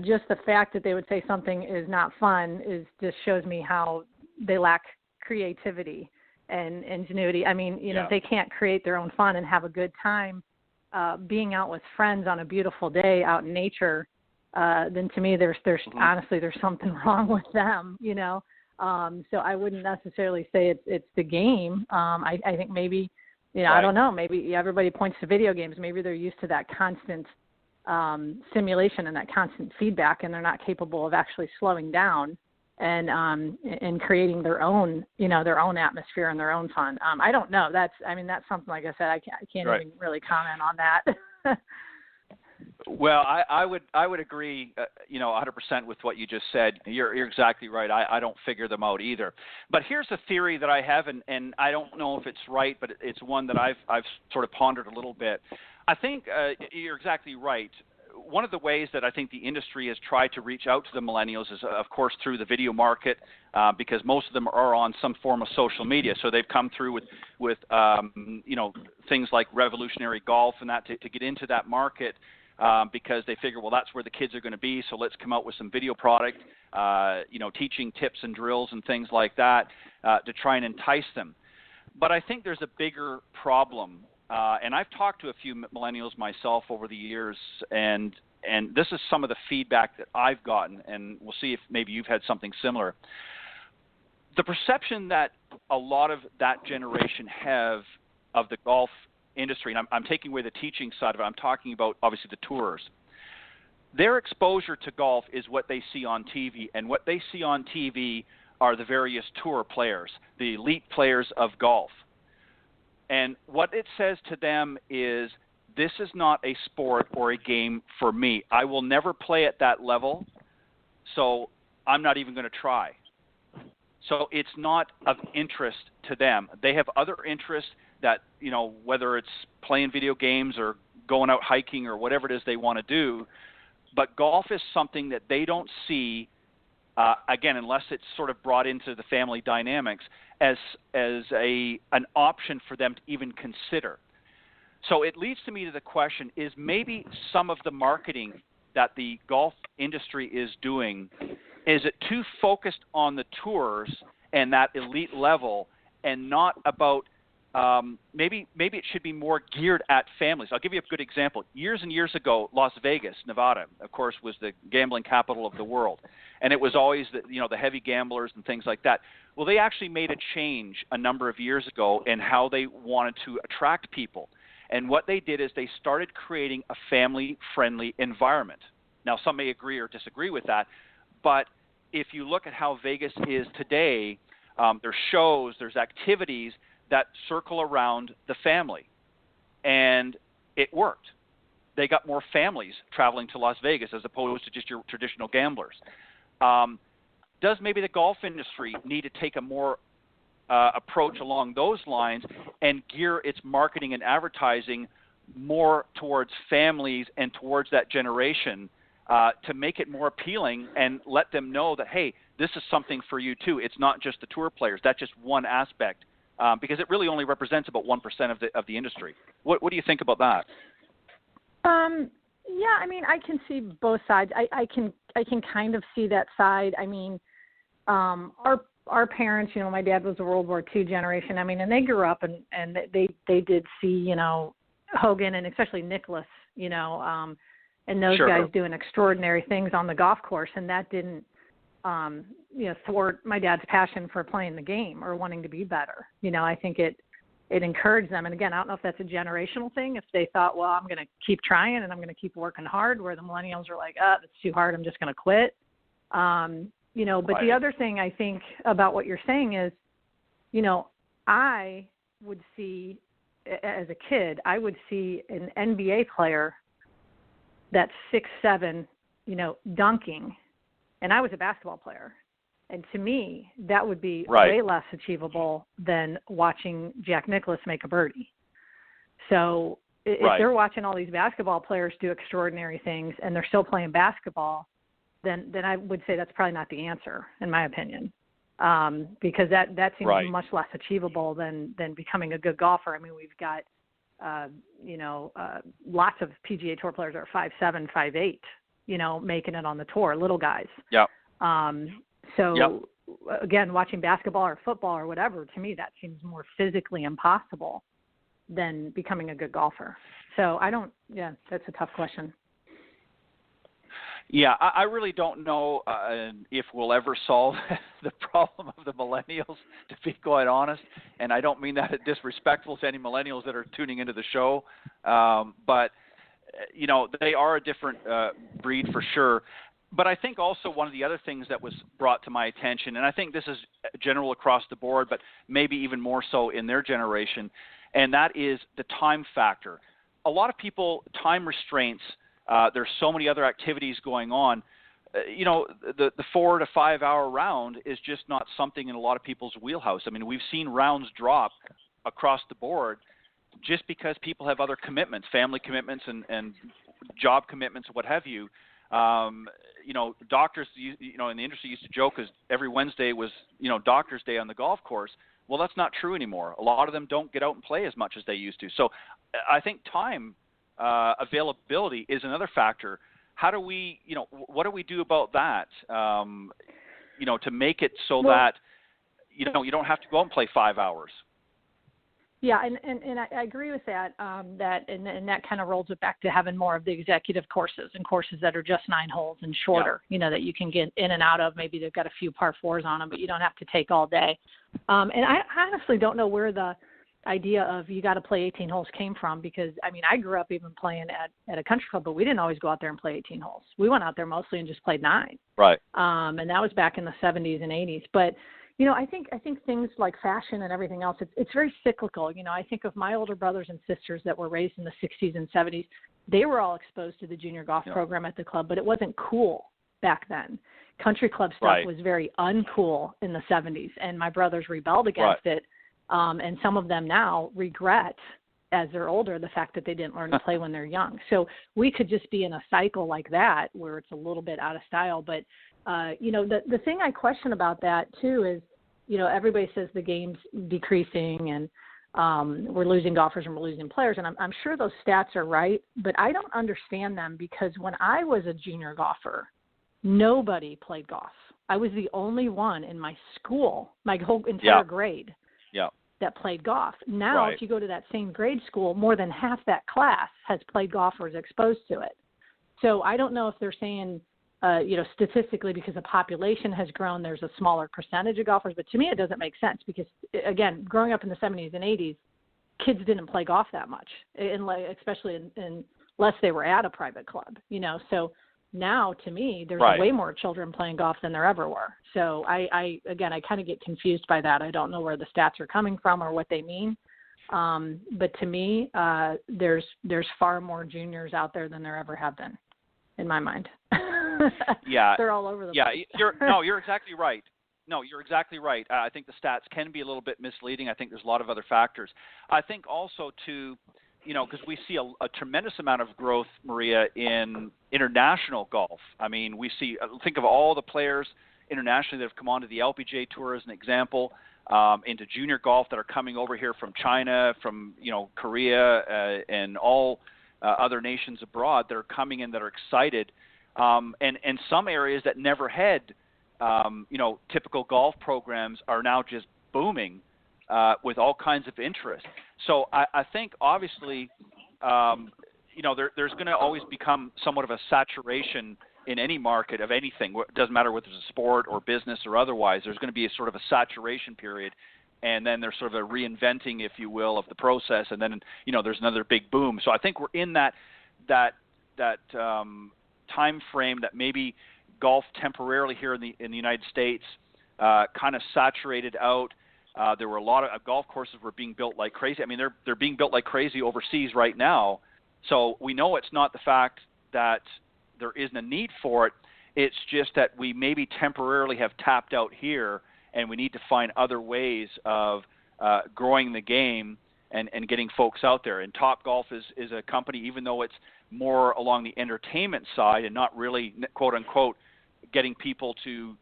Just the fact that they would say something is not fun just shows me how they lack creativity and ingenuity. I mean, you know, if they can't create their own fun and have a good time being out with friends on a beautiful day out in nature, then to me there's honestly there's something wrong with them, you know. So I wouldn't necessarily say it's the game. I think maybe, you know, I don't know, maybe everybody points to video games. Maybe they're used to that constant simulation and that constant feedback, and they're not capable of actually slowing down and creating their own, you know, their own atmosphere and their own fun. I don't know. That's something, like I said, I can't even really comment on that. Well, I would agree, you know, 100% with what you just said. You're exactly right. I don't figure them out either. But here's a theory that I have, and I don't know if it's right, but it's one that I've sort of pondered a little bit. I think you're exactly right. One of the ways that I think the industry has tried to reach out to the millennials is, of course, through the video market, because most of them are on some form of social media. So they've come through with you know, things like Revolutionary Golf and that to get into that market. Because they figure, well, that's where the kids are going to be, so let's come out with some video product, you know, teaching tips and drills and things like that to try and entice them. But I think there's a bigger problem, and I've talked to a few millennials myself over the years, and this is some of the feedback that I've gotten, and we'll see if maybe you've had something similar. The perception that a lot of that generation have of the golf industry, and I'm taking away the teaching side of it, I'm talking about obviously the tourers. Their exposure to golf is what they see on TV, and what they see on TV are the various tour players, the elite players of golf. And what it says to them is, this is not a sport or a game for me. I will never play at that level, so I'm not even going to try. So it's not of interest to them. They have other interests that, you know, whether it's playing video games or going out hiking or whatever it is they want to do, but golf is something that they don't see again, unless it's sort of brought into the family dynamics as an option for them to even consider. So it leads to me to the question, is maybe some of the marketing that the golf industry is doing, is it too focused on the tours and that elite level and not about maybe it should be more geared at families? I'll give you a good example. Years and years ago, Las Vegas, Nevada, of course, was the gambling capital of the world. And it was always the heavy gamblers and things like that. Well, they actually made a change a number of years ago in how they wanted to attract people. And what they did is they started creating a family-friendly environment. Now, some may agree or disagree with that, but if you look at how Vegas is today, there's shows, there's activities that circle around the family. And it worked. They got more families traveling to Las Vegas as opposed to just your traditional gamblers. Does maybe the golf industry need to take a more approach along those lines and gear its marketing and advertising more towards families and towards that generation to make it more appealing and let them know that, hey, this is something for you too. It's not just the tour players. That's just one aspect because it really only represents about 1% of the industry. What do you think about that? Yeah, I mean, I can see both sides. I can kind of see that side. I mean, our parents, my dad was a World War II generation. I mean, and they grew up and they did see, Hogan and especially Nicklaus, and those Sure. guys doing extraordinary things on the golf course. And that didn't, thwart my dad's passion for playing the game or wanting to be better. I think it encouraged them. And again, I don't know if that's a generational thing. If they thought, well, I'm going to keep trying and I'm going to keep working hard, where the millennials are like, it's too hard, I'm just going to quit. But Right. the other thing I think about what you're saying is, I would see, as a kid, I would see an NBA player that's 6'7", dunking, and I was a basketball player. And to me, that would be Right. way less achievable than watching Jack Nicklaus make a birdie. So if Right. they're watching all these basketball players do extraordinary things and they're still playing basketball, then I would say that's probably not the answer, in my opinion, because that seems Right. much less achievable than becoming a good golfer. I mean, we've got, lots of PGA Tour players that are 5'7", 5'8", making it on the tour, little guys. Yep. So, Yep. Again, watching basketball or football or whatever, to me, that seems more physically impossible than becoming a good golfer. So that's a tough question. Yeah, I really don't know if we'll ever solve the problem of the millennials, to be quite honest. And I don't mean that disrespectful to any millennials that are tuning into the show. But, they are a different breed for sure. But I think also one of the other things that was brought to my attention, and I think this is general across the board, but maybe even more so in their generation, and that is the time factor. A lot of people, time restraints, there's so many other activities going on. The 4 to 5 hour round is just not something in a lot of people's wheelhouse. I mean, we've seen rounds drop across the board just because people have other commitments, family commitments and job commitments, what have you. Doctors, in the industry used to joke because every Wednesday was, doctor's day on the golf course. Well, that's not true anymore. A lot of them don't get out and play as much as they used to. So I think time availability is another factor. How do we, what do we do about that, to make it so that, you don't have to go out and play 5 hours? Yeah, and I agree with that. And that kind of rolls it back to having more of the executive courses and courses that are just 9 holes and shorter. Yeah. That you can get in and out of. Maybe they've got a few par 4s on them, but you don't have to take all day. And I honestly don't know where the idea of you got to play 18 holes came from, because I mean, I grew up even playing at a country club, but we didn't always go out there and play 18 holes. We went out there mostly and just played 9. Right. And that was back in the 70s and 80s. But I think things like fashion and everything else, it's very cyclical. I think of my older brothers and sisters that were raised in the 60s and 70s. They were all exposed to the junior golf program at the club, but it wasn't cool back then. Country club stuff was very uncool in the 70s, and my brothers rebelled against it. And some of them now regret as they're older, the fact that they didn't learn to play when they're young. So we could just be in a cycle like that where it's a little bit out of style. But, the thing I question about that, too, is, everybody says the game's decreasing and we're losing golfers and we're losing players. And I'm sure those stats are right, but I don't understand them because when I was a junior golfer, nobody played golf. I was the only one in my school, my whole entire grade, that played golf. Now, if you go to that same grade school, more than half that class has played golf or is exposed to it. So I don't know if they're saying, statistically because the population has grown, there's a smaller percentage of golfers. But to me, it doesn't make sense because, again, growing up in the 70s and 80s, kids didn't play golf that much, especially unless they were at a private club, So now, to me, there's way more children playing golf than there ever were. So I kind of get confused by that. I don't know where the stats are coming from or what they mean. But to me, there's far more juniors out there than there ever have been, in my mind. They're all over the place. You're exactly right. No, you're exactly right. I think the stats can be a little bit misleading. I think there's a lot of other factors. I think also, too, because we see a tremendous amount of growth, Maria, in international golf. I mean, we think of all the players internationally that have come onto the LPGA Tour as an example, into junior golf that are coming over here from China, from, Korea, and all other nations abroad that are coming in that are excited. And some areas that never had, typical golf programs are now just booming with all kinds of interest. So I think obviously, there's going to always become somewhat of a saturation in any market of anything. It doesn't matter whether it's a sport or business or otherwise. There's going to be a sort of a saturation period, and then there's sort of a reinventing, if you will, of the process, and then there's another big boom. So I think we're in that time frame that maybe golf temporarily here in the United States kind of saturated out. There were a lot of golf courses were being built like crazy. I mean, they're being built like crazy overseas right now. So we know it's not the fact that there isn't a need for it. It's just that we maybe temporarily have tapped out here, and we need to find other ways of growing the game and getting folks out there. And Topgolf is a company, even though it's more along the entertainment side and not really, quote unquote, getting people to,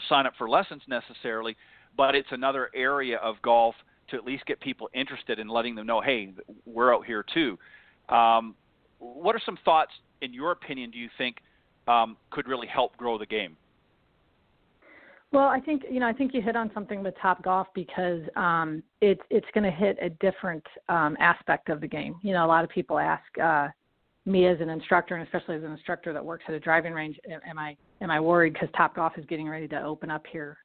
sign up for lessons necessarily, but it's another area of golf to at least get people interested in letting them know, hey, we're out here too. What are some thoughts, in your opinion, do you think could really help grow the game? Well, I think you hit on something with Topgolf because it's going to hit a different aspect of the game. A lot of people ask me as an instructor, and especially as an instructor that works at a driving range, am I worried because Topgolf is getting ready to open up here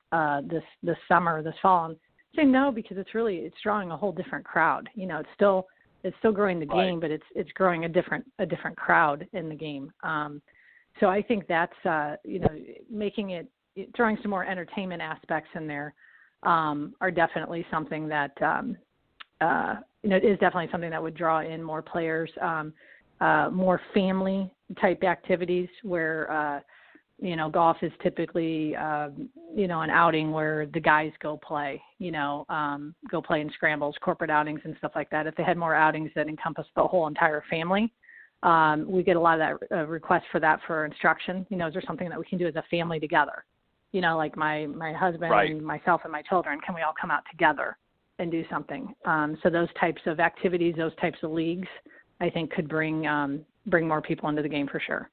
this summer, this fall? And I say no, because it's drawing a whole different crowd. It's still growing the game, but it's growing a different crowd in the game. So I think that's making it, throwing some more entertainment aspects in there are definitely something that is definitely something that would draw in more players, more family type activities where golf is typically an outing where the guys go play in scrambles, corporate outings and stuff like that. If they had more outings that encompass the whole entire family, we get a lot of that requests for that for instruction. Is there something that we can do as a family together? Like my husband and myself and my children, can we all come out together and do something? So those types of activities, those types of leagues, I think could bring more people into the game for sure.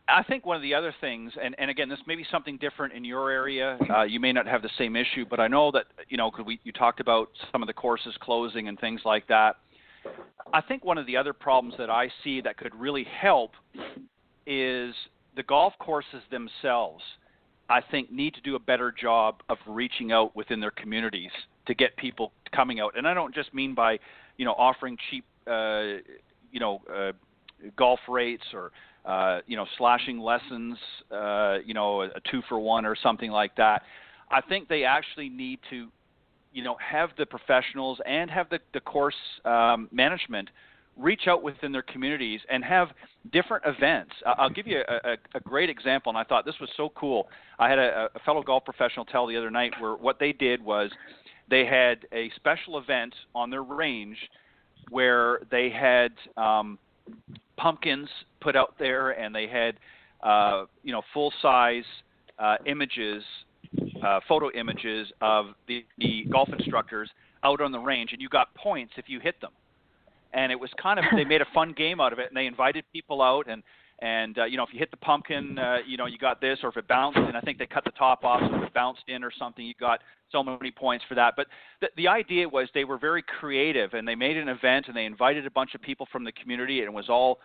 I think one of the other things, and again, this may be something different in your area. You may not have the same issue, but I know that, because you talked about some of the courses closing and things like that. I think one of the other problems that I see that could really help is the golf courses themselves, I think, need to do a better job of reaching out within their communities to get people coming out. And I don't just mean by, offering cheap, golf rates or, slashing lessons, a 2-for-1 or something like that. I think they actually need to, have the professionals and have the course management reach out within their communities and have different events. I'll give you a great example, and I thought this was so cool. I had a fellow golf professional tell the other night where what they did was they had a special event on their range where they had pumpkins put out there, and they had full-size images, photo images of the golf instructors out on the range, and you got points if you hit them. And it was kind of, they made a fun game out of it, and they invited people out, and if you hit the pumpkin, you got this, or if it bounced, and I think they cut the top off, so if it bounced in or something, you got so many points for that. But the idea was they were very creative, and they made an event, and they invited a bunch of people from the community, and it was all,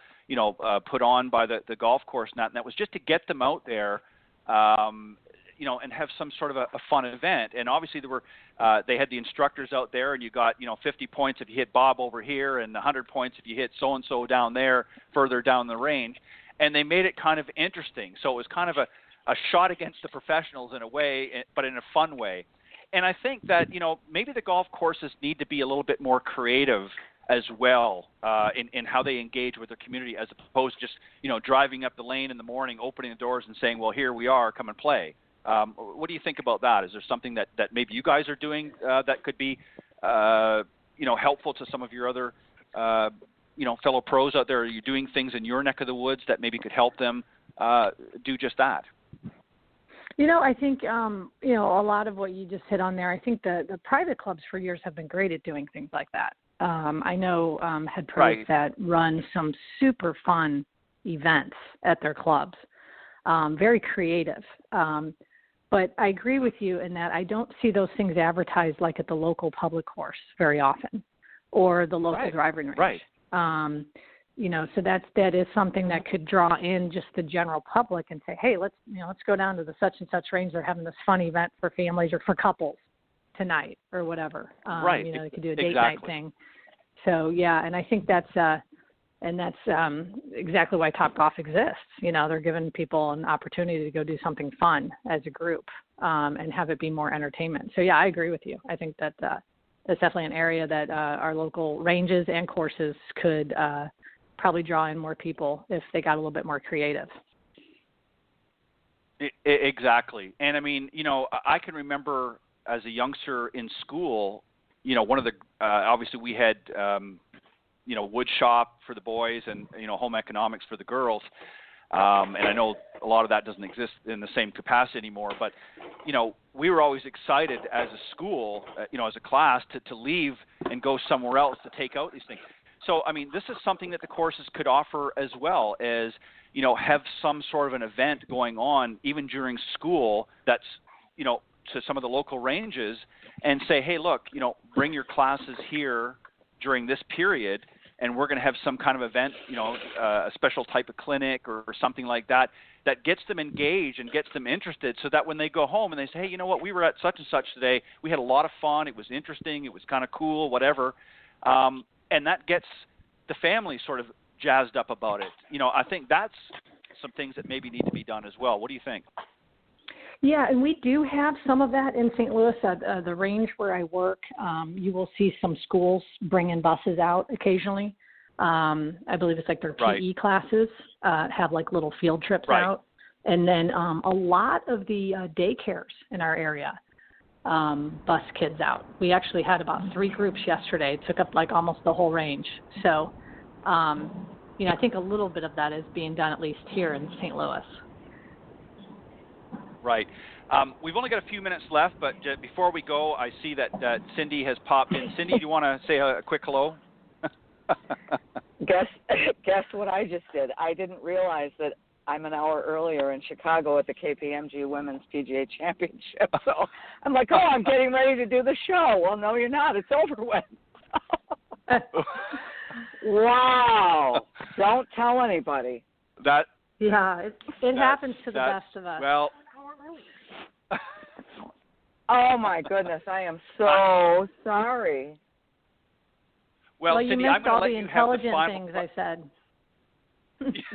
put on by the golf course, and that was just to get them out there, and have some sort of a fun event. And obviously there were, they had the instructors out there, and you got, 50 points if you hit Bob over here, and 100 points if you hit so-and-so down there, further down the range. And they made it kind of interesting. So it was kind of a shot against the professionals in a way, but in a fun way. And I think that, maybe the golf courses need to be a little bit more creative as well in how they engage with their community, as opposed to just, driving up the lane in the morning, opening the doors and saying, well, here we are, come and play. What do you think about that? Is there something that maybe you guys are doing that could be, helpful to some of your other, fellow pros out there? Are you doing things in your neck of the woods that maybe could help them do just that? I think, a lot of what you just hit on there, I think the private clubs for years have been great at doing things like that. I know head pros that run some super fun events at their clubs, very creative. But I agree with you in that I don't see those things advertised like at the local public course very often, or the local driving range. Right. So that is something that could draw in just the general public and say, hey, let's go down to the such and such range. They're having this fun event for families or for couples tonight or whatever. They could do a date night thing. So yeah, and I think that's exactly why Topgolf exists. They're giving people an opportunity to go do something fun as a group and have it be more entertainment. So yeah, I agree with you. I think that that's definitely an area that our local ranges and courses could probably draw in more people if they got a little bit more creative. Exactly. And I mean, I can remember as a youngster in school, one of the, obviously we had, wood shop for the boys and, home economics for the girls. And I know a lot of that doesn't exist in the same capacity anymore, but, we were always excited as a school, as a class to leave and go somewhere else to take out these things. So, I mean, this is something that the courses could offer as well as, have some sort of an event going on even during school that's, to some of the local ranges and say, hey, look, bring your classes here during this period, and we're going to have some kind of event, a special type of clinic or something like that gets them engaged and gets them interested, so that when they go home and they say, hey, you know what, we were at such and such today, we had a lot of fun, it was interesting, it was kind of cool, whatever, and that gets the family sort of jazzed up about it. I think that's some things that maybe need to be done as well. What do you think? Yeah, and we do have some of that in St. Louis. At the range where I work, you will see some schools bringing buses out occasionally. I believe it's like their PE classes have like little field trips out. And then a lot of the daycares in our area bus kids out. We actually had about 3 groups yesterday. It took up like almost the whole range. So, I think a little bit of that is being done at least here in St. Louis. Right. We've only got a few minutes left, but before we go, I see that Cindy has popped in. Cindy, do you want to say a quick hello? Guess what I just did? I didn't realize that I'm an hour earlier in Chicago at the KPMG Women's PGA Championship. So I'm like, I'm getting ready to do the show. Well, no, you're not. It's over with. Wow. Don't tell anybody. Yeah, it happens to the best of us. Well, oh my goodness, I am so sorry. Well, you Cindy, missed I'm going all to let the you intelligent have the final things I said.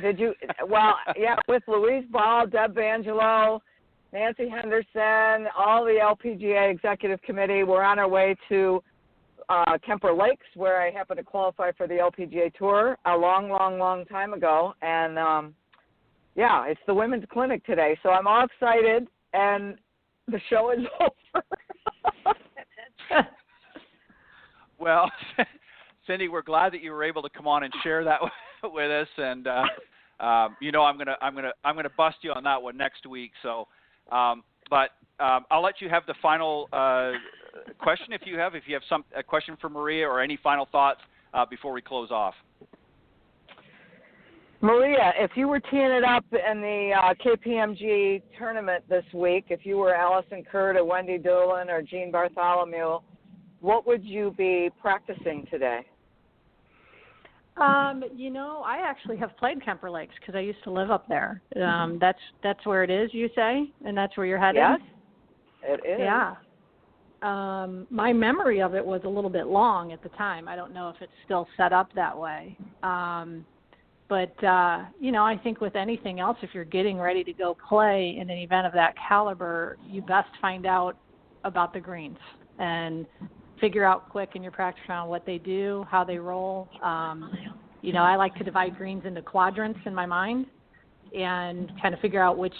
Did you? Well, yeah, with Louise Ball, Deb Angelo, Nancy Henderson, all the LPGA Executive Committee, we're on our way to Kemper Lakes, where I happened to qualify for the LPGA Tour a long, long, long time ago. And, it's the women's clinic today. So I'm all excited, and the show is over. Well, Cindy, we're glad that you were able to come on and share that with us, and I'm gonna bust you on that one next week. So, but I'll let you have the final question if you have a question for Maria or any final thoughts before we close off. Maria, if you were teeing it up in the KPMG tournament this week, if you were Allison Kurt or Wendy Doolin or Jean Bartholomew, what would you be practicing today? I actually have played Kemper Lakes because I used to live up there. That's where it is, you say, and that's where you're headed? Yes, it is. Yeah. My memory of it was a little bit long at the time. I don't know if it's still set up that way. But I think with anything else, if you're getting ready to go play in an event of that caliber, you best find out about the greens and figure out quick in your practice round what they do, how they roll. I like to divide greens into quadrants in my mind and kind of figure out which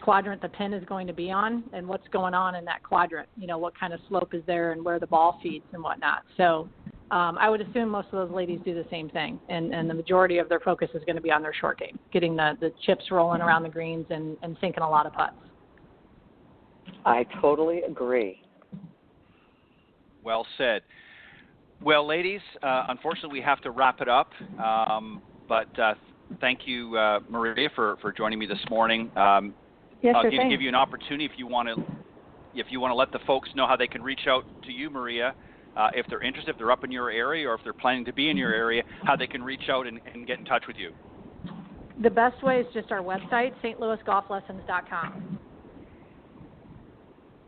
quadrant the pin is going to be on and what's going on in that quadrant, what kind of slope is there and where the ball feeds and whatnot. So I would assume most of those ladies do the same thing, and the majority of their focus is going to be on their short game, getting the chips rolling around the greens and sinking a lot of putts. I totally agree. Well said. Well, ladies, unfortunately we have to wrap it up, but thank you, Maria, for joining me this morning. Yes, I'll sure give you an opportunity if you want to let the folks know how they can reach out to you, Maria, if they're interested, if they're up in your area, or if they're planning to be in your area, how they can reach out and get in touch with you. The best way is just our website, stlouisgolflessons.com.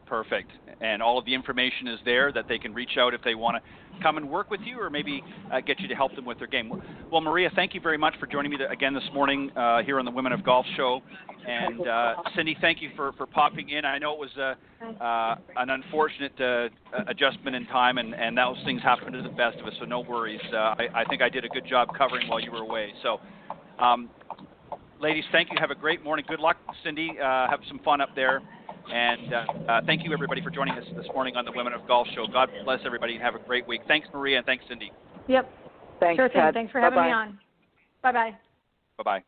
Perfect. And all of the information is there that they can reach out if they want to come and work with you or maybe get you to help them with their game. Well, Maria, thank you very much for joining me again this morning here on the Women of Golf Show. And Cindy, thank you for popping in. I know it was an unfortunate adjustment in time, and those things happen to the best of us, so no worries. I think I did a good job covering while you were away. So, ladies, thank you. Have a great morning. Good luck, Cindy. Have some fun up there. And thank you, everybody, for joining us this morning on the Women of Golf Show. God bless everybody and have a great week. Thanks, Maria, and thanks, Cindy. Yep. Thanks, sure thing. Ted. Thanks for having Bye-bye. me on. Bye-bye. Bye-bye.